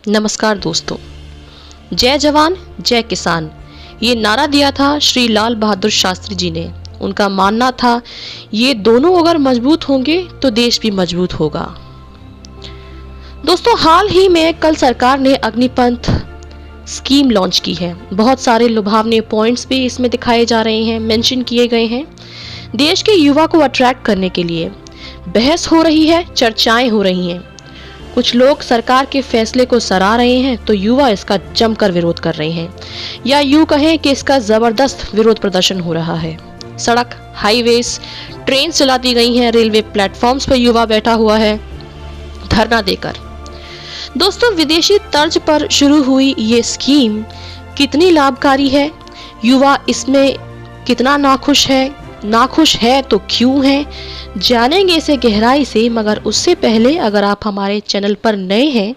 नमस्कार दोस्तों। जय जवान जय किसान, ये नारा दिया था श्री लाल बहादुर शास्त्री जी ने। उनका मानना था ये दोनों अगर मजबूत होंगे तो देश भी मजबूत होगा। दोस्तों, हाल ही में कल सरकार ने अग्निपथ स्कीम लॉन्च की है। बहुत सारे लुभावने पॉइंट्स भी इसमें दिखाए जा रहे हैं, मेंशन किए गए हैं। देश के युवा को अट्रैक्ट करने के लिए बहस हो रही है, चर्चाएं हो रही हैं। कुछ लोग सरकार के फैसले को सराह रहे हैं तो युवा इसका जमकर विरोध कर रहे हैं, या यूं कहें कि इसका जबरदस्त विरोध प्रदर्शन हो रहा है। सड़क, हाईवेज, ट्रेन चलाती गई हैं, रेलवे प्लेटफॉर्म्स पर युवा बैठा हुआ है धरना देकर। दोस्तों, विदेशी तर्ज पर शुरू हुई ये स्कीम कितनी लाभकारी है, युवा इसमें कितना नाखुश है तो क्यों है, जानेंगे इसे गहराई से। मगर उससे पहले अगर आप हमारे चैनल पर नए हैं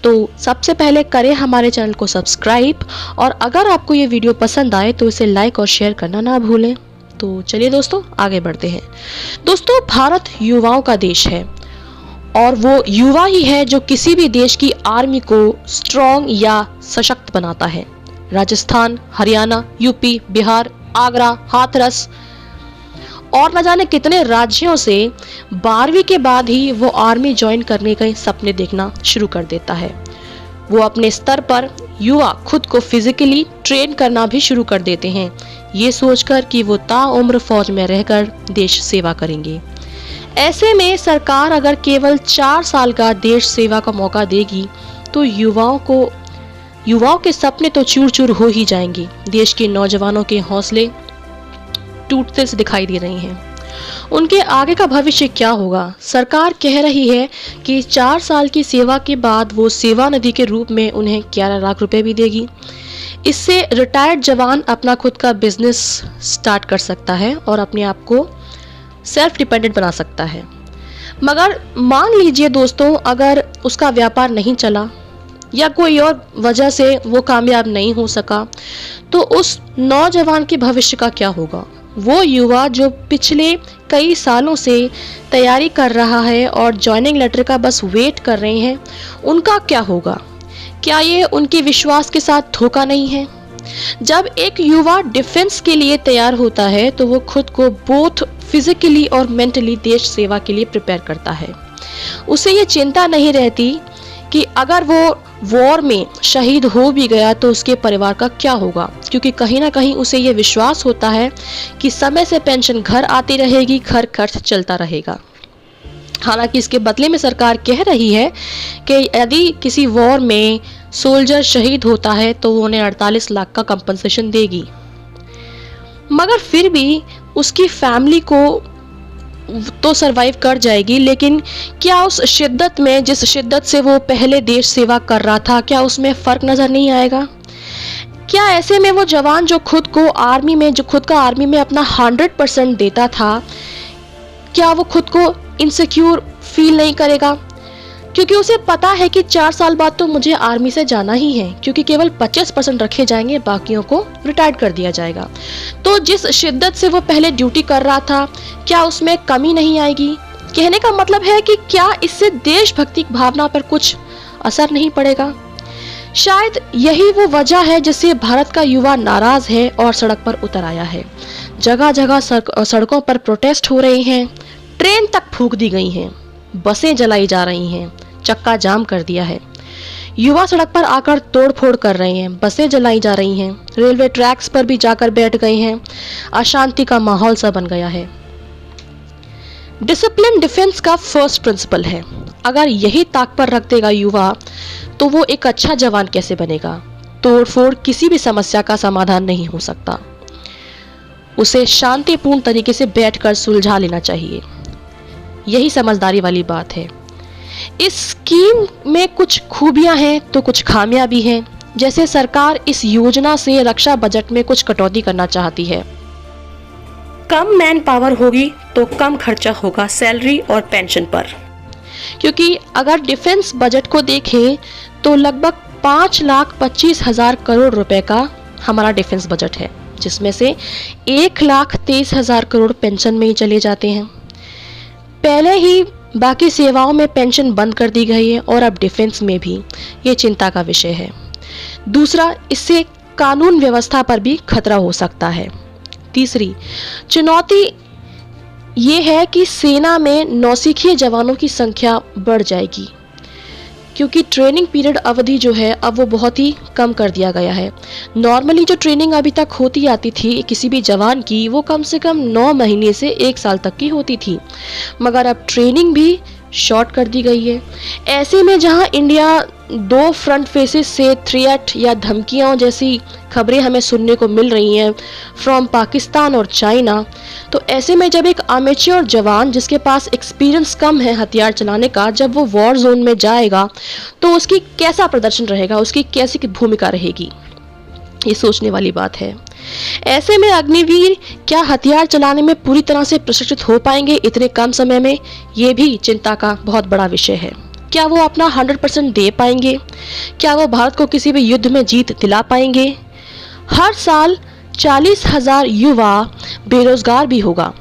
तो सबसे पहले करें हमारे चैनल को सब्सक्राइब, और अगर आपको ये वीडियो पसंद आए तो इसे लाइक और शेयर करना ना भूलें। तो चलिए दोस्तों, आगे बढ़ते हैं। दोस्तों, भारत युवाओं का देश है और वो युवा ही है जो किसी भी देश की आर्मी को स्ट्रॉन्ग या सशक्त बनाता है। राजस्थान, हरियाणा, यूपी, बिहार, आगरा, हाथरस और न जाने कितने राज्यों से 12वीं के बाद ही वो आर्मी ज्वाइन करने के सपने देखना शुरू कर देता है। वो अपने स्तर पर युवा खुद को फिजिकली ट्रेन करना भी शुरू कर देते हैं, ये सोचकर कि वो ताउम्र फौज में रहकर देश सेवा करेंगे। ऐसे में सरकार अगर केवल 4 साल का देश सेवा का मौका देगी तो युवाओं के सपने तो चूर चूर हो ही जाएंगे। देश के नौजवानों के हौसले टूटते से दिखाई दे रही हैं। उनके आगे का भविष्य क्या होगा? सरकार कह रही है कि 4 साल की सेवा के बाद वो सेवा निधि के रूप में उन्हें 11 लाख रुपए भी देगी। इससे रिटायर्ड जवान अपना खुद का बिजनेस स्टार्ट कर सकता है और अपने आप को सेल्फ डिपेंडेंट बना सकता है। मगर मान लीजिए दोस्तों, अगर उसका व्यापार नहीं चला या कोई और वजह से वो कामयाब नहीं हो सका तो उस नौजवान के भविष्य का क्या होगा? वो युवा जो पिछले कई सालों से तैयारी कर रहा है और जॉइनिंग लेटर का बस वेट कर रहे हैं, उनका क्या होगा? क्या ये उनके विश्वास के साथ धोखा नहीं है? जब एक युवा डिफेंस के लिए तैयार होता है तो वो खुद को बोथ फिजिकली और मेंटली देश सेवा के लिए प्रिपेयर करता है। उसे ये चिंता नहीं रहती कि अगर वो वॉर में शहीद हो भी गया तो उसके परिवार का क्या होगा, क्योंकि कहीं ना कहीं उसे ये विश्वास होता है कि समय से पेंशन घर आती रहेगी, घर खर्च चलता रहेगा। हालांकि इसके बदले में सरकार कह रही है कि यदि किसी वॉर में सोल्जर शहीद होता है तो वो उन्हें 48 लाख का कंपनसेशन देगी। मगर फिर भी उसकी फैमिली को तो सरवाइव कर जाएगी, लेकिन क्या उस शिद्दत में, जिस शिद्दत से वो पहले देश सेवा कर रहा था, क्या उसमें फर्क नजर नहीं आएगा? क्या ऐसे में वो जवान जो खुद का आर्मी में अपना 100% देता था, क्या वो खुद को इनसिक्योर फील नहीं करेगा? क्योंकि उसे पता है कि 4 साल बाद तो मुझे आर्मी से जाना ही है, क्योंकि केवल 25% रखे जाएंगे, बाकियों को रिटायर कर दिया जाएगा। तो जिस शिद्दत से वो पहले ड्यूटी कर रहा था, क्या उसमें कमी नहीं आएगी? कहने का मतलब है कि क्या इससे देशभक्ति भावना पर कुछ असर नहीं पड़ेगा? शायद यही वो वजह है जिससे भारत का युवा नाराज है और सड़क पर उतर आया है। जगह जगह सड़कों पर प्रोटेस्ट हो रहे हैं, ट्रेन तक फूंक दी गई हैं, बसें जलाई जा रही हैं, चक्का जाम कर दिया है। युवा सड़क पर आकर तोड़फोड़ कर रहे हैं, बसें जलाई जा रही हैं, रेलवे ट्रैक्स पर भी जाकर बैठ गए हैं। अशांति का माहौल सा बन गया है। डिसिप्लिन डिफेंस का फर्स्ट प्रिंसिपल है। अगर यही ताक पर रख देगा युवा तो वो एक अच्छा जवान कैसे बनेगा? तोड़फोड़ किसी भी समस्या का समाधान नहीं हो सकता। उसे शांतिपूर्ण तरीके से बैठकर सुलझा लेना चाहिए। यही समझदारी वाली बात है। इस स्कीम में कुछ खूबियां हैं तो कुछ खामियां भी हैं। जैसे सरकार इस योजना से रक्षा बजट में कुछ कटौती करना चाहती है। कम मैन पावर होगी तो कम खर्चा होगा सैलरी और पेंशन पर, क्योंकि अगर डिफेंस बजट को देखें तो लगभग 5,25,000 करोड़ रुपए का हमारा डिफेंस बजट है, जिसमें से 1,23,000 करोड़ पेंशन में ही चले जाते हैं। पहले ही बाकी सेवाओं में पेंशन बंद कर दी गई है और अब डिफेंस में भी ये चिंता का विषय है। दूसरा, इससे कानून व्यवस्था पर भी खतरा हो सकता है। तीसरी चुनौती ये है कि सेना में नौसिखिए जवानों की संख्या बढ़ जाएगी, क्योंकि ट्रेनिंग पीरियड अवधि जो है अब वो बहुत ही कम कर दिया गया है। नॉर्मली जो ट्रेनिंग अभी तक होती आती थी किसी भी जवान की, वो कम से कम 9 महीने से 1 साल तक की होती थी, मगर अब ट्रेनिंग भी शॉर्ट कर दी गई है। ऐसे में जहां इंडिया 2 फ्रंट फेसेस से थ्रेट या धमकियों जैसी खबरें हमें सुनने को मिल रही हैं फ्रॉम पाकिस्तान और चाइना, तो ऐसे में जब एक अमेच्योर जवान जिसके पास एक्सपीरियंस कम है हथियार चलाने का, जब वो वॉर जोन में जाएगा तो उसकी कैसा प्रदर्शन रहेगा, उसकी कैसी भूमिका रहेगी, ये सोचने वाली बात है। ऐसे में अग्निवीर क्या हथियार चलाने में पूरी तरह से प्रशिक्षित हो पाएंगे इतने कम समय में, ये भी चिंता का बहुत बड़ा विषय है। क्या वो अपना 100% दे पाएंगे? क्या वो भारत को किसी भी युद्ध में जीत दिला पाएंगे? हर साल 40,000 युवा बेरोजगार भी होगा,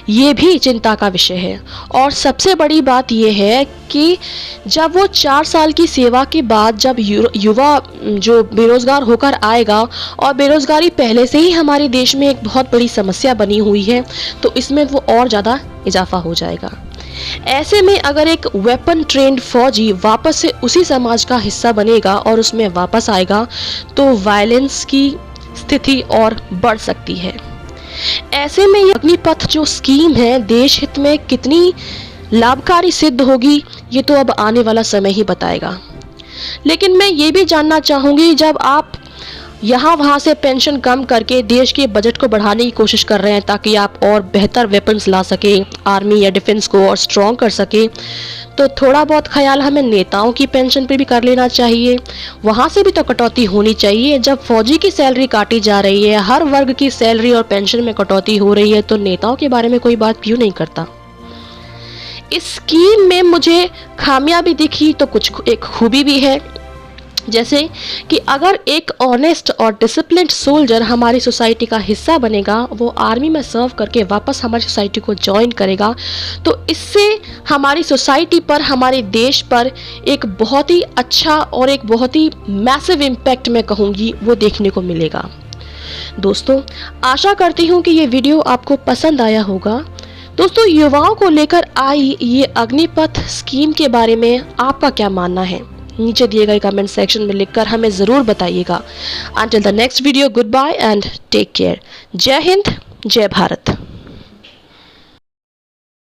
ये भी चिंता का विषय है। और सबसे बड़ी बात यह है कि जब वो 4 साल की सेवा के बाद जब युवा जो बेरोजगार होकर आएगा, और बेरोजगारी पहले से ही हमारे देश में एक बहुत बड़ी समस्या बनी हुई है, तो इसमें वो और ज़्यादा इजाफा हो जाएगा। ऐसे में अगर एक वेपन ट्रेंड फौजी वापस से उसी समाज का हिस्सा बनेगा और उसमें वापस आएगा, तो वायलेंस की स्थिति और बढ़ सकती है। ऐसे में ये अग्निपथ जो स्कीम है देश हित में कितनी लाभकारी सिद्ध होगी, ये तो अब आने वाला समय ही बताएगा। लेकिन मैं ये भी जानना चाहूँगी, जब आप यहाँ वहाँ से पेंशन कम करके देश के बजट को बढ़ाने की कोशिश कर रहे हैं ताकि आप और बेहतर वेपन्स ला सके, आर्मी या डिफेंस को और स्ट्रॉन्ग कर सके, तो थोड़ा बहुत ख्याल हमें नेताओं की पेंशन पे भी कर लेना चाहिए। वहाँ से भी तो कटौती होनी चाहिए। जब फौजी की सैलरी काटी जा रही है, हर वर्ग की सैलरी और पेंशन में कटौती हो रही है, तो नेताओं के बारे में कोई बात क्यों नहीं करता? इस स्कीम में मुझे खामियां भी दिखी तो कुछ एक खूबी भी है, जैसे कि अगर एक ऑनेस्ट और डिसिप्लिन्ड सोल्जर हमारी सोसाइटी का हिस्सा बनेगा, वो आर्मी में सर्व करके वापस हमारी सोसाइटी को ज्वाइन करेगा, तो इससे हमारी सोसाइटी पर, हमारे देश पर एक बहुत ही अच्छा और एक बहुत ही मैसिव इम्पैक्ट मैं कहूँगी वो देखने को मिलेगा। दोस्तों, आशा करती हूँ कि ये वीडियो आपको पसंद आया होगा। दोस्तों, युवाओं को लेकर आई ये अग्निपथ स्कीम के बारे में आपका क्या मानना है? नीचे दिए गए कमेंट सेक्शन में लिखकर हमें ज़रूर बताइएगा। Until the next video, good bye and take care. जय हिंद, जय भारत।